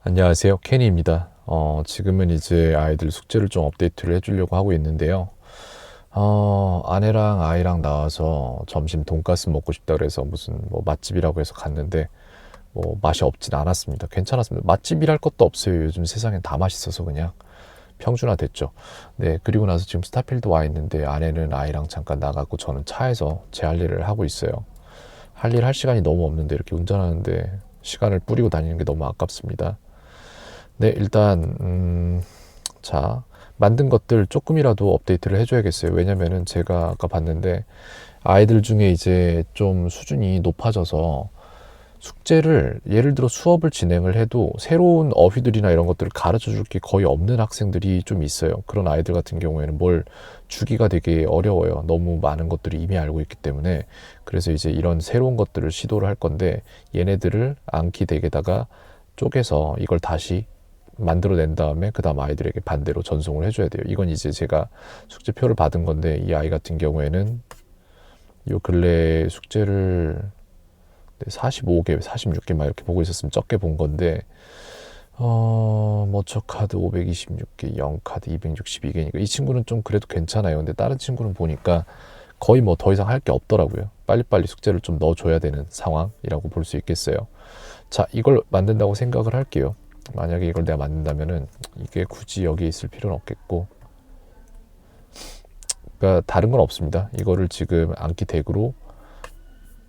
안녕하세요. 케니입니다. 지금은 이제 아이들 숙제를 좀 업데이트를 해주려고 하고 있는데요. 아내랑 아이랑 나와서 점심 돈가스 먹고 싶다 그래서 무슨 뭐 맛집이라고 해서 갔는데 뭐 맛이 없진 않았습니다. 괜찮았습니다. 맛집이랄 것도 없어요. 요즘 세상엔 다 맛있어서 그냥 평준화 됐죠. 네, 그리고 나서 지금 스타필드 와 있는데 아내는 아이랑 잠깐 나가고 저는 차에서 제 할 일을 하고 있어요. 할 일 할 시간이 너무 없는데 이렇게 운전하는데 시간을 뿌리고 다니는 게 너무 아깝습니다. 네, 일단 자, 만든 것들 조금이라도 업데이트를 해줘야겠어요. 왜냐면은 제가 아까 봤는데 아이들 중에 이제 좀 수준이 높아져서 숙제를 예를 들어 수업을 진행을 해도 새로운 어휘들이나 이런 것들을 가르쳐 줄 게 거의 없는 학생들이 좀 있어요. 그런 아이들 같은 경우에는 뭘 주기가 되게 어려워요. 너무 많은 것들을 이미 알고 있기 때문에. 그래서 이제 이런 새로운 것들을 시도를 할 건데 얘네들을 암기 덱에다가 쪼개서 이걸 다시 만들어낸 다음에 그 다음 아이들에게 반대로 전송을 해줘야 돼요. 이건 이제 제가 숙제표를 받은 건데 이 아이 같은 경우에는 요 근래 숙제를 45개, 46개 막 이렇게 보고 있었으면 적게 본 건데 머처 카드 526개, 0 카드 262개니까 이 친구는 좀 그래도 괜찮아요. 근데 다른 친구는 보니까 거의 뭐 더 이상 할 게 없더라고요. 빨리빨리 숙제를 좀 넣어줘야 되는 상황이라고 볼 수 있겠어요. 자, 이걸 만든다고 생각을 할게요. 만약에 이걸 내가 만든다면은 이게 굳이 여기 있을 필요는 없겠고, 그러니까 다른 건 없습니다. 이거를 지금 암기 덱으로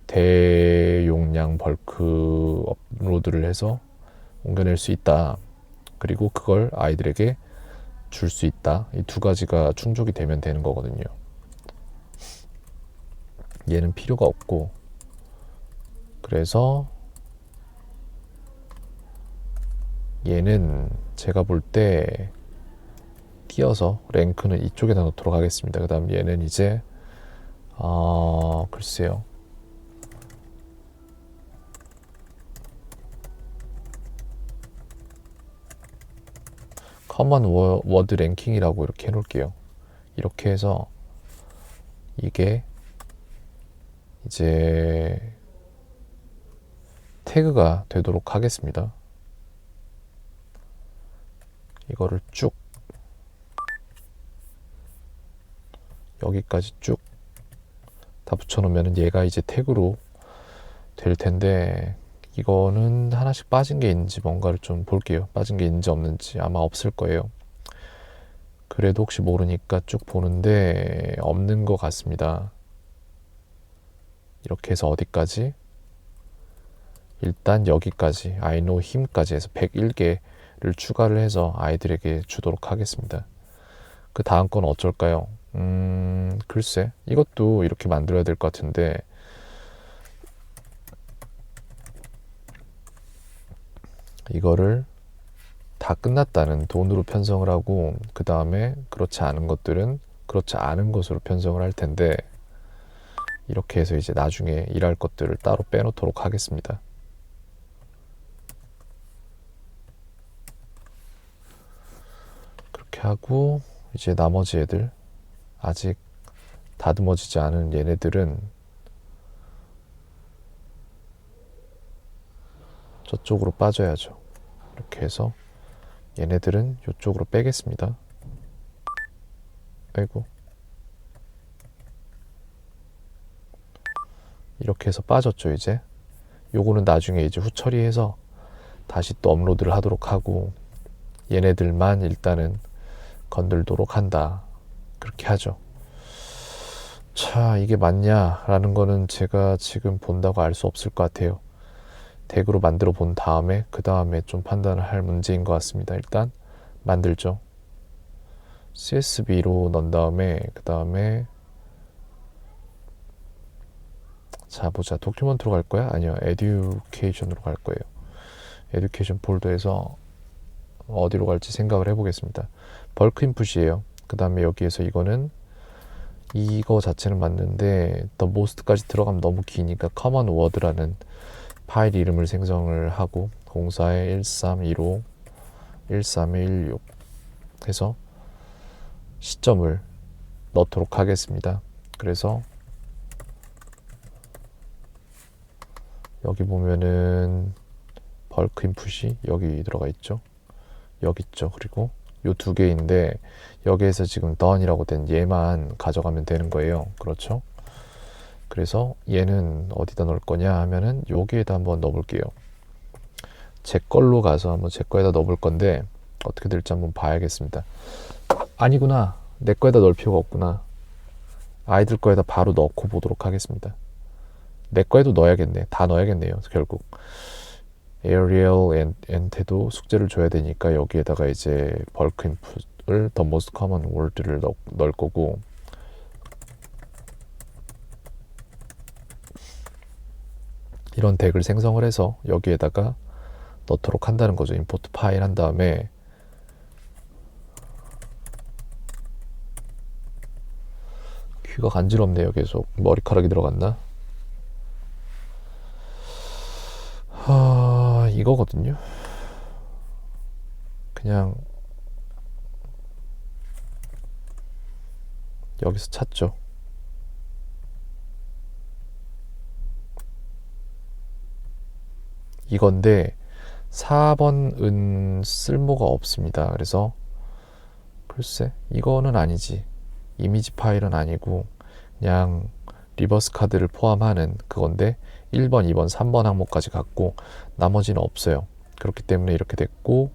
대용량 벌크 업로드를 해서 옮겨낼 수 있다. 그리고 그걸 아이들에게 줄 수 있다. 이 두 가지가 충족이 되면 되는 거거든요. 얘는 필요가 없고, 그래서 얘는 제가 볼 때 띄어서 랭크는 이쪽에다 놓도록 하겠습니다. 그 다음 얘는 이제 글쎄요. 커먼 워드 랭킹이라고 이렇게 해놓을게요. 이렇게 해서 이게 이제 태그가 되도록 하겠습니다. 이거를 쭉 여기까지 쭉 다 붙여놓으면 얘가 이제 태그로 될 텐데 이거는 하나씩 빠진 게 있는지 뭔가를 좀 볼게요. 빠진 게 있는지 없는지 아마 없을 거예요. 그래도 혹시 모르니까 쭉 보는데 없는 것 같습니다. 이렇게 해서 어디까지? 일단 여기까지 I know him까지 해서 101개를 추가를 해서 아이들에게 주도록 하겠습니다. 그 다음 건 어쩔까요? 글쎄 이것도 이렇게 만들어야 될 것 같은데 이거를 다 끝났다는 돈으로 편성을 하고 그 다음에 그렇지 않은 것들은 그렇지 않은 것으로 편성을 할 텐데 이렇게 해서 이제 나중에 일할 것들을 따로 빼놓도록 하겠습니다. 그렇게 하고 이제 나머지 애들 아직 다듬어지지 않은 얘네들은 저쪽으로 빠져야죠. 이렇게 해서 얘네들은 이쪽으로 빼겠습니다. 빼고 이렇게 해서 빠졌죠. 이제 요거는 나중에 이제 후처리해서 다시 또 업로드를 하도록 하고 얘네들만 일단은 건들도록 한다. 그렇게 하죠. 자, 이게 맞냐라는 거는 제가 지금 본다고 알 수 없을 것 같아요. 덱으로 만들어 본 다음에 그 다음에 좀 판단을 할 문제인 것 같습니다. 일단 만들죠. CSV로 넣은 다음에 그 다음에 자 보자. 도큐먼트로 갈 거야? 아니요. 에듀케이션으로 갈 거예요. 에듀케이션 폴더에서 어디로 갈지 생각을 해보겠습니다. 벌크 인풋이에요. 그 다음에 여기에서 이거는 이거 자체는 맞는데 더 모스트까지 들어가면 너무 기니까 커먼 워드라는 파일 이름을 생성을 하고 04에 1315 13에 16 해서 시점을 넣도록 하겠습니다. 그래서 여기 보면은 벌크 인풋이 여기 들어가 있죠. 여기 있죠. 그리고 요 두 개인데 여기에서 지금 done이라고 된 얘만 가져가면 되는 거예요. 그렇죠? 그래서 얘는 어디다 넣을 거냐 하면은 여기에다 한번 넣어볼게요. 제 걸로 가서 한번 제 거에다 넣어볼 건데 어떻게 될지 한번 봐야겠습니다. 아니구나. 내 거에다 넣을 필요가 없구나. 아이들 거에다 바로 넣고 보도록 하겠습니다. 내 거에도 넣어야겠네. 다 넣어야겠네요. 결국 에어리얼한테도 숙제를 줘야 되니까 여기에다가 이제 벌크 인풋을 the most common word를 넣을 거고, 이런 덱을 생성을 해서 여기에다가 넣도록 한다는 거죠. 임포트 파일 한 다음에 귀가 간지럽네요. 계속 머리카락이 들어갔나? 이거거든요. 그냥 여기서 찾죠. 이건데 4번은 쓸모가 없습니다. 그래서 글쎄 이거는 아니지. 이미지 파일은 아니고 그냥 리버스 카드를 포함하는 그건데 1번, 2번, 3번 항목까지 갖고 나머지는 없어요. 그렇기 때문에 이렇게 됐고,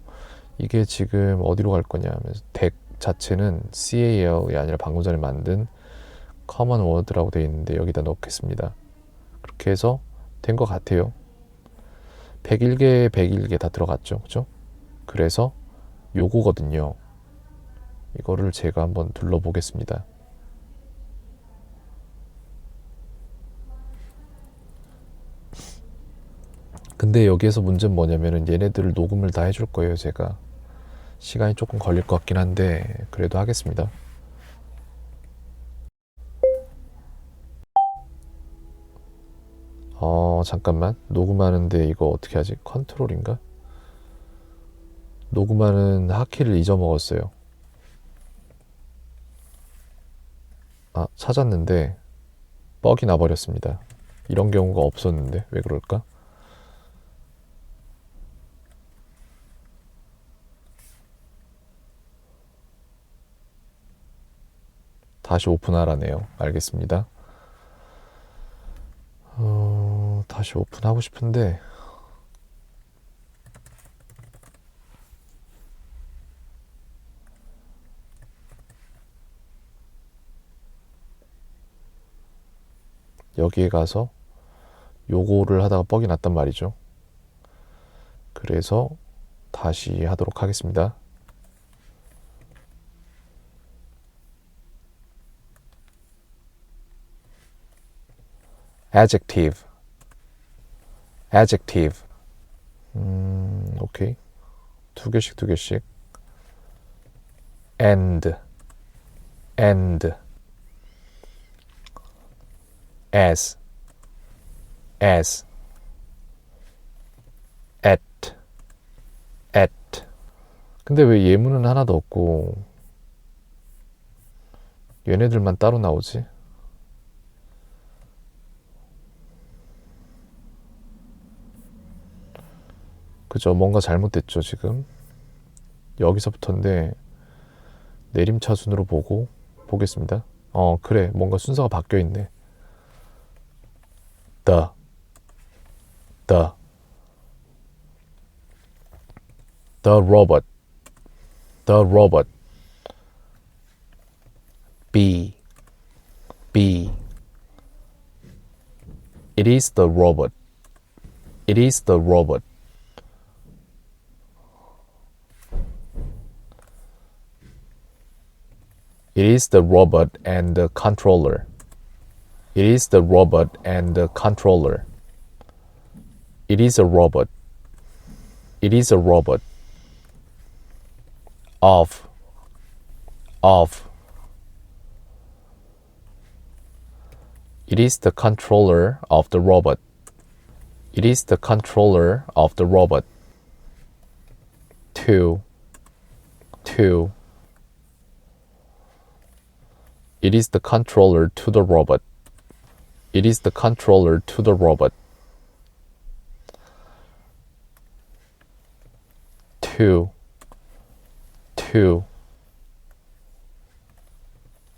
이게 지금 어디로 갈 거냐 하면 덱 자체는 CAL이 아니라 방금 전에 만든 커먼 워드라고 되어 있는데 여기다 넣겠습니다. 그렇게 해서 된 것 같아요. 101개, 101개 다 들어갔죠. 그죠? 그래서 요거거든요. 이거를 제가 한번 둘러보겠습니다. 근데 여기에서 문제는 뭐냐면은 얘네들을 녹음을 다 해줄 거예요. 제가 시간이 조금 걸릴 것 같긴 한데 그래도 하겠습니다. 잠깐만. 녹음하는데 이거 어떻게 하지? 컨트롤인가? 녹음하는 하키를 잊어먹었어요. 찾았는데 뻑이 나버렸습니다. 이런 경우가 없었는데 왜 그럴까? 다시 오픈하라네요. 알겠습니다. 다시 오픈하고 싶은데 여기에 가서 요거를 하다가 뻑이 났단 말이죠. 그래서 다시 하도록 하겠습니다. adjective, adjective. 오케이. 두 개씩. and, as, at. 근데 왜 예문은 하나도 없고 얘네들만 따로 나오지? 그죠? 뭔가 잘못됐죠 지금. 여기서부터인데 내림차순으로 보겠습니다. 그래, 뭔가 순서가 바뀌어 있네. the robot, be, it is the robot, it is the robot. It is the robot and the controller. It is the robot and the controller. It is a robot. It is a robot. Of. It is the controller of the robot. It is the controller of the robot. To. It is the controller to the robot. It is the controller to the robot. Two.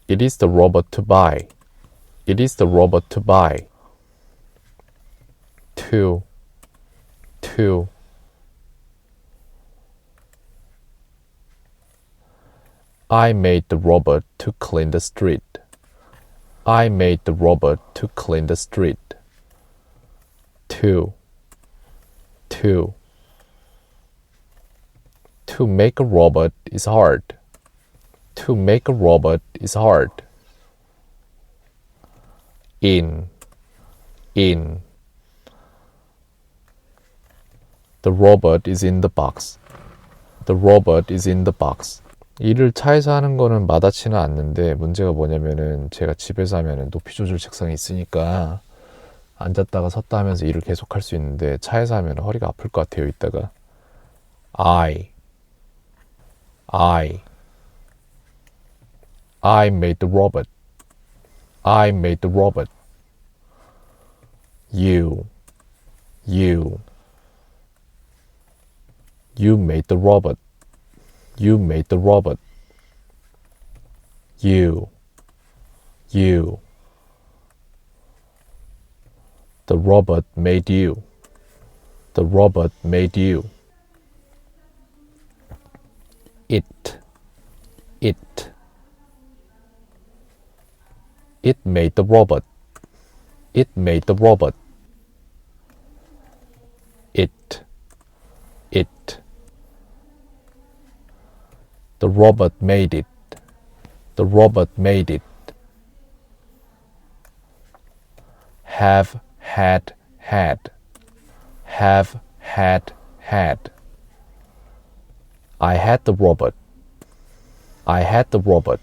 It is the robot to buy. It is the robot to buy. Two. I made the robot to clean the street. I made the robot to clean the street. Two. To make a robot is hard. To make a robot is hard. In. The robot is in the box. The robot is in the box. 일을 차에서 하는 거는 마다치는 않는데 문제가 뭐냐면은 제가 집에서 하면은 높이 조절 책상이 있으니까 앉았다가 섰다 하면서 일을 계속 할 수 있는데 차에서 하면 허리가 아플 것 같아요. 이따가 I made the robot. I made the robot. You made the robot. You made the robot. You. The robot made you. The robot made you. It. It made the robot. It made the robot. It. The robot made it. The robot made it. Have had. Have had. I had the robot. I had the robot.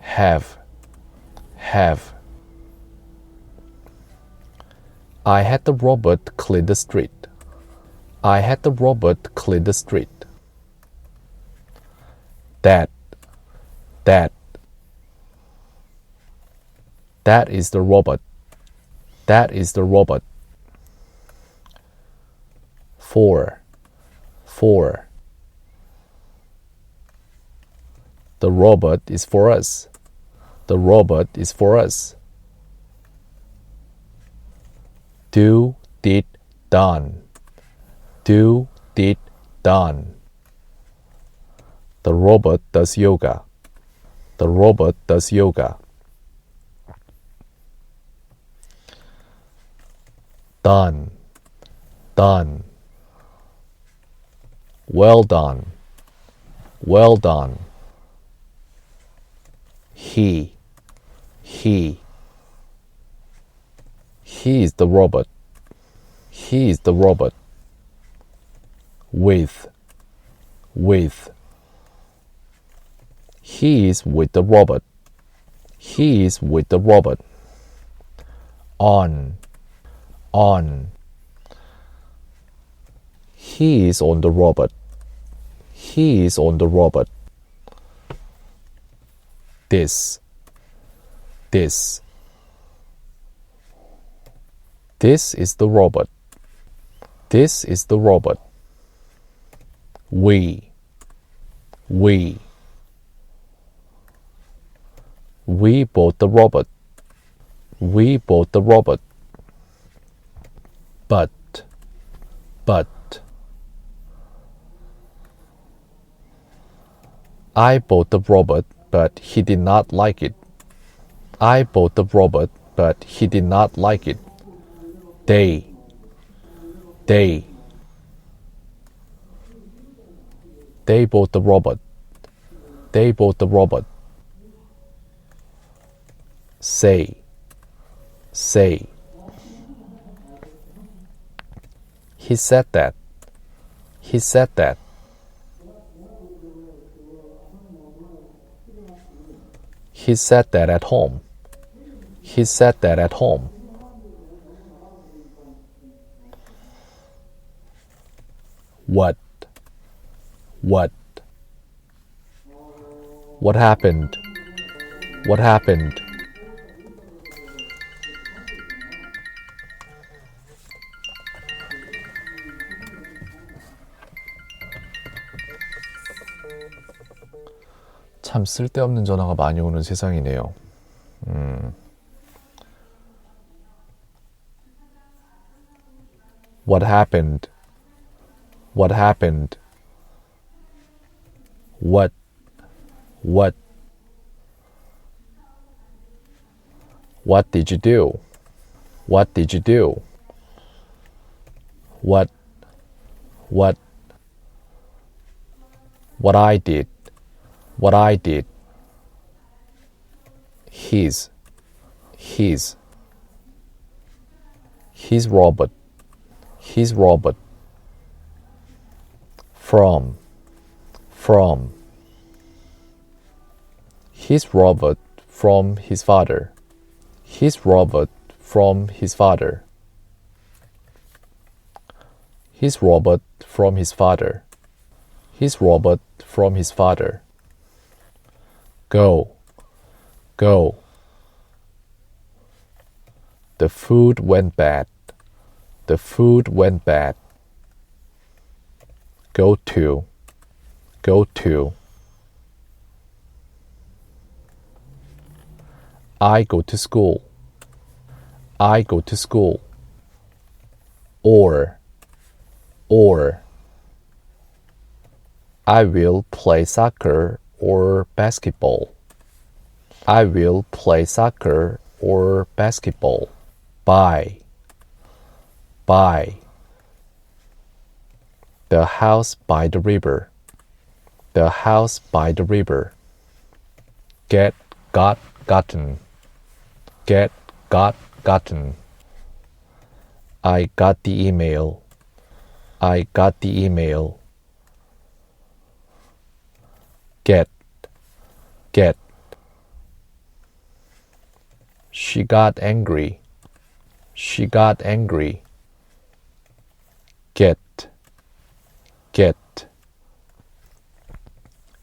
Have. I had the robot clean the street. I had the robot clean the street. That is the robot. That is the robot. For. The robot is for us. The robot is for us. Do, did, done. Do, did, done. The robot does yoga. The robot does yoga. Done. Well done. Well done. He is the robot. He is the robot. With. He is with the robot. He is with the robot. On. He is on the robot. He is on the robot. This is the robot. This is the robot. We bought the robot. We bought the robot. But I bought the robot, but he did not like it. I bought the robot, but he did not like it. They bought the robot. They bought the robot. Say. He said that. He said that. He said that at home. He said that at home. What happened? What happened? 참 쓸데없는 전화가 많이 오는 세상이네요. What happened? What happened? What? What did you do? What did you do? What I did. What I did. His robot. His robot. From his robot from his father. His robot from his father. His robot from his father. His robot from his father. Go. The food went bad. The food went bad. Go to. I go to school. I go to school. Or I will play soccer or basketball. I will play soccer or basketball. Buy. The house by the river. The house by the river. Get, got, gotten. Get, got, gotten. I got the email. I got the email. Get. She got angry. She got angry. Get.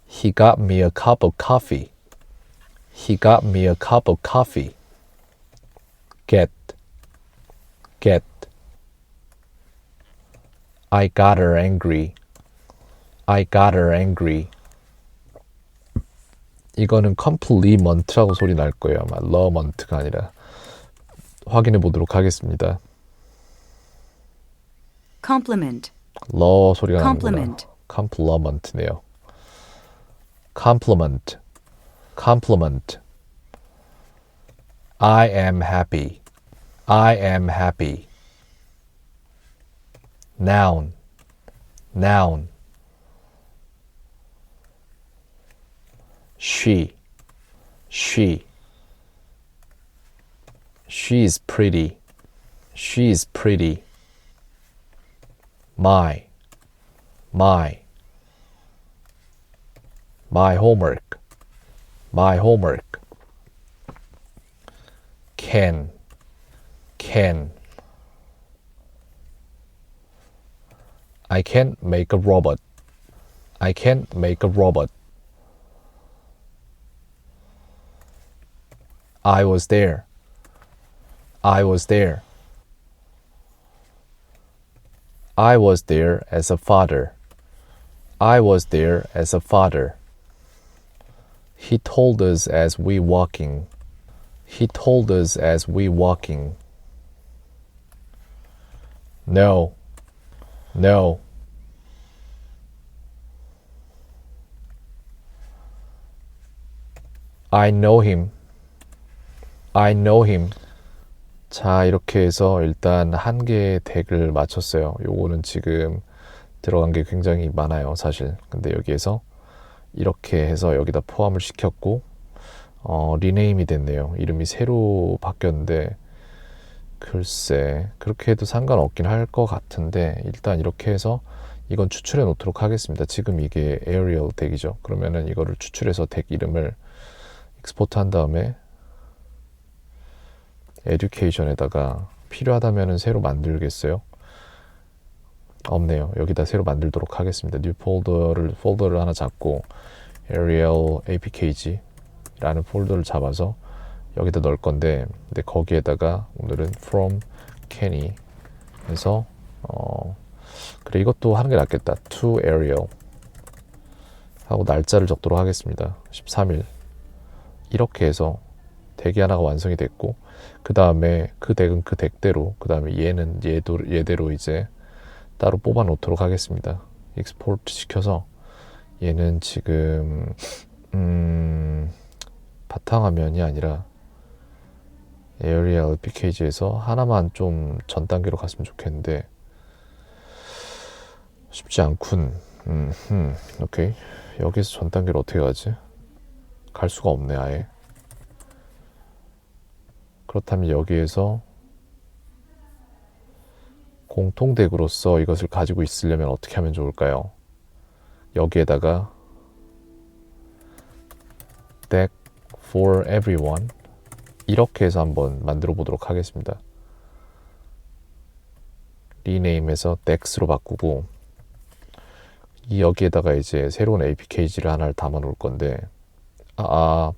He got me a cup of coffee. He got me a cup of coffee. Get. I got her angry. I got her angry. 이거는 complement라고 소리 날 거예요. 아마 lement가 아니라. 확인해 보도록 하겠습니다. Complement. 소리가 나는구나. complement네요. Compliment. I am happy. I am happy. Noun. She. She is pretty. She is pretty. My homework. My homework. Can. I can't make a robot. I can't make a robot. I was there. I was there. I was there as a father. I was there as a father. He told us as we walking. He told us as we walking. No. I know him. I know him. 자, 이렇게 해서 일단 한 개의 덱을 맞췄어요. 요거는 지금 들어간 게 굉장히 많아요, 사실. 근데 여기에서 이렇게 해서 여기다 포함을 시켰고, 리네임이 됐네요. 이름이 새로 바뀌었는데, 글쎄, 그렇게 해도 상관없긴 할 것 같은데, 일단 이렇게 해서 이건 추출해 놓도록 하겠습니다. 지금 이게 에어리얼 덱이죠. 그러면은 이거를 추출해서 덱 이름을 익스포트 한 다음에 에듀케이션에다가 필요하다면은 새로 만들겠어요? 없네요. 여기다 새로 만들도록 하겠습니다. 뉴 폴더를 하나 잡고 Arial APKG 라는 폴더를 잡아서 여기다 넣을 건데, 근데 거기에다가 오늘은 from Kenny 해서 그래, 이것도 하는 게 낫겠다. to Arial 하고 날짜를 적도록 하겠습니다. 13일. 이렇게 해서 덱이 하나가 완성이 됐고, 그 다음에 그 덱은 그 덱대로, 그 다음에 얘는 얘대로 이제 따로 뽑아 놓도록 하겠습니다. 익스포트 시켜서 얘는 지금 바탕화면이 아니라 에어리얼 LPKG에서 하나만 좀 전 단계로 갔으면 좋겠는데 쉽지 않군. 오케이. 여기서 전 단계로 어떻게 가지? 갈 수가 없네 아예. 그렇다면 여기에서 공통덱으로서 이것을 가지고 있으려면 어떻게 하면 좋을까요? 여기에다가 deck for everyone 이렇게 해서 한번 만들어 보도록 하겠습니다. 리네임해서 DEX로 바꾸고 여기에다가 이제 새로운 APKG를 하나를 담아 놓을 건데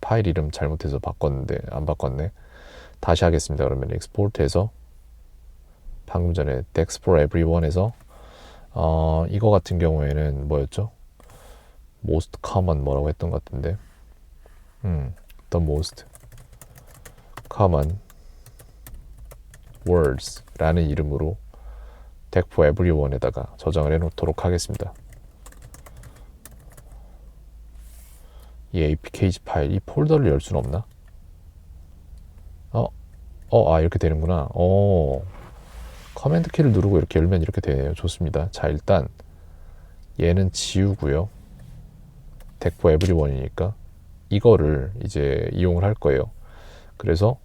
파일 이름 잘못해서 바꿨는데 안 바꿨네. 다시 하겠습니다. 그러면 export해서 방금 전에 DEX for everyone에서 이거 같은 경우에는 뭐였죠? most common 뭐라고 했던 것 같은데 the most common words 라는 이름으로 deck for everyone에다가 저장을 해 놓도록 하겠습니다. 이 apkg 파일, 이 폴더를 열 수는 없나? 이렇게 되는구나. 커맨드 키를 누르고 이렇게 열면 이렇게 되네요. 좋습니다. 자, 일단 얘는 지우고요. deck for everyone이니까 이거를 이제 이용을 할 거예요. 그래서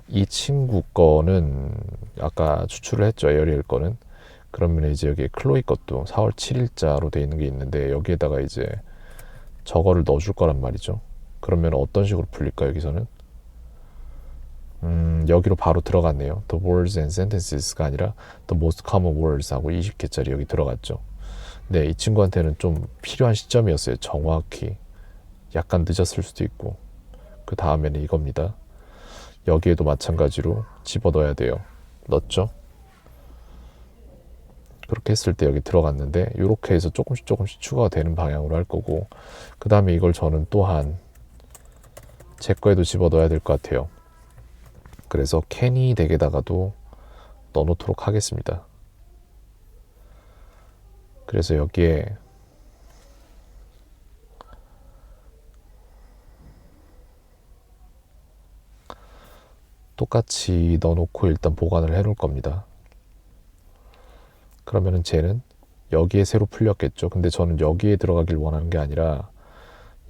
이 친구 거는 아까 추출을 했죠. 에어리얼 거는. 그러면 이제 여기 클로이 것도 4월 7일자로 돼 있는 게 있는데 여기에다가 이제 저거를 넣어줄 거란 말이죠. 그러면 어떤 식으로 풀릴까 여기서는? 여기로 바로 들어갔네요. The words and sentences가 아니라 the most common words 하고 20개짜리 여기 들어갔죠. 네, 이 친구한테는 좀 필요한 시점이었어요. 정확히. 약간 늦었을 수도 있고. 그 다음에는 이겁니다. 여기에도 마찬가지로 집어넣어야 돼요. 넣었죠? 그렇게 했을 때 여기 들어갔는데 이렇게 해서 조금씩 추가가 되는 방향으로 할 거고 그 다음에 이걸 저는 또한 제 거에도 집어넣어야 될 것 같아요. 그래서 캐니 덱에다가도 넣어놓도록 하겠습니다. 그래서 여기에 똑같이 넣어놓고 일단 보관을 해 놓을 겁니다. 그러면은 쟤는 여기에 새로 풀렸겠죠. 근데 저는 여기에 들어가길 원하는 게 아니라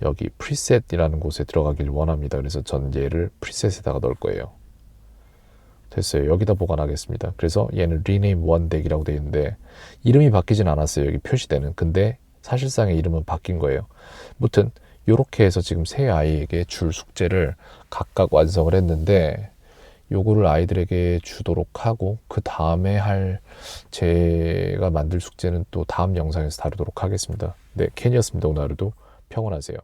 여기 프리셋이라는 곳에 들어가길 원합니다. 그래서 전 얘를 프리셋에다가 넣을 거예요. 됐어요. 여기다 보관하겠습니다. 그래서 얘는 rename one deck이라고 되어 있는데 이름이 바뀌진 않았어요. 여기 표시되는. 근데 사실상의 이름은 바뀐 거예요. 무튼 이렇게 해서 지금 세 아이에게 줄 숙제를 각각 완성을 했는데 요거를 아이들에게 주도록 하고 그 다음에 할 제가 만들 숙제는 또 다음 영상에서 다루도록 하겠습니다. 네, 켄이었습니다. 오늘 하루도 평온하세요.